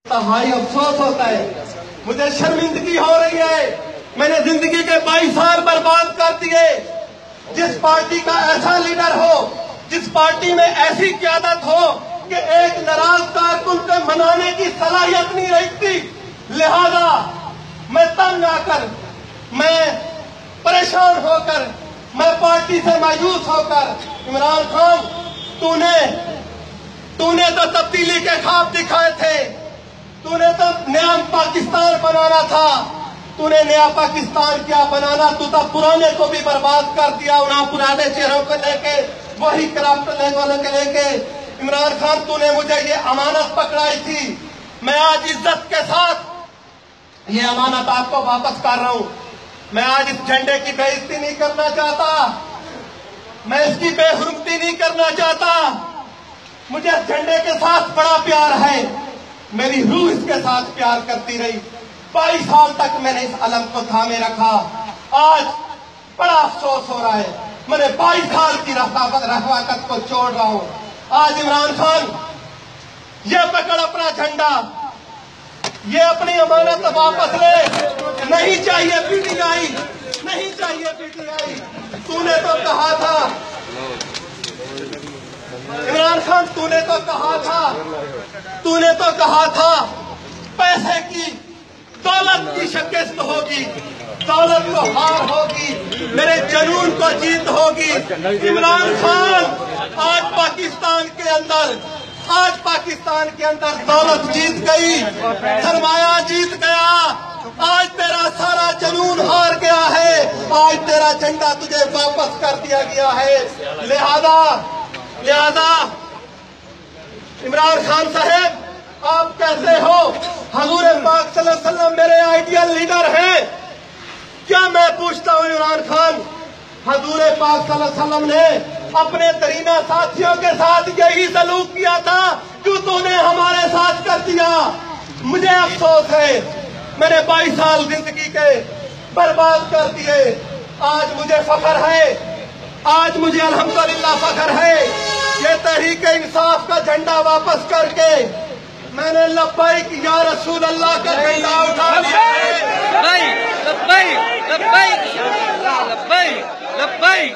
भाई अफसोस होता है, मुझे शर्मिंदगी हो रही है। मैंने जिंदगी के 22 साल बर्बाद कर दिए। जिस पार्टी का ऐसा लीडर हो, जिस पार्टी में ऐसी क़यादत हो कि एक नाराज कारकुन को मनाने की सलाहियत नहीं रखती, लिहाजा मैं तंग आकर, मैं परेशान होकर, मैं पार्टी से मायूस होकर, इमरान खान तूने तो तब्दीली के ख्वाब दिखाए थे, तूने तो नया पाकिस्तान बनाना था। तूने नया पाकिस्तान क्या बनाना, तू तो पुराने को भी बर्बाद कर दिया। उन्हें पुराने चेहरों को लेके, वही करप्ट वालों को लेके। इमरान खान, तूने मुझे ये अमानत पकड़ाई थी, मैं आज इज्जत के साथ ये अमानत आपको वापस कर रहा हूं। मैं आज इस झंडे की बेइज्जती नहीं करना चाहता, मैं इसकी बेहुरमती नहीं करना चाहता। मुझे इस झंडे के साथ बड़ा प्यार है, मेरी रूह इसके साथ प्यार करती रही। 22 साल तक मैंने इस अलम को थामे रखा। आज बड़ा अफसोस हो रहा है, मैंने 22 साल की रफाकत को छोड़ रहा हूं। आज इमरान खान, ये पकड़ अपना झंडा, ये अपनी अमानत वापस ले। नहीं चाहिए पीटीआई, नहीं चाहिए पीटीआई। तूने तो कहा था इमरान खान, तूने तो कहा था पैसे की, दौलत की शिकस्त होगी, दौलत को हार होगी, मेरे जुनून को जीत होगी। इमरान खान, आज पाकिस्तान के अंदर दौलत जीत गई, सरमाया जीत गया। आज तेरा सारा जुनून हार गया है, आज तेरा झंडा तुझे वापस कर दिया गया है। लिहाजा इमरान खान साहब, आप कैसे हो? हुजूर पाक सल्लल्लाहु अलैहि वसल्लम मेरे आइडियल लीडर हैं। क्या मैं पूछता हूँ इमरान खान, हुजूर पाक सल्लल्लाहु अलैहि वसल्लम ने अपने तरीना साथियों के साथ यही सलूक किया था जो तूने हमारे साथ कर दिया। मुझे अफसोस है, मैंने 22 साल जिंदगी के बर्बाद कर दिए। आज मुझे फख्र है, आज मुझे अल्हम्दुलिल्लाह फख्र है, ये तहरीक इंसाफ का झंडा वापस करके मैंने लब्बैक या रसूल अल्लाह का झंडा उठा लिया है। लब्बैक लब्बैक लब्बैक लब्बैक लब्बैक।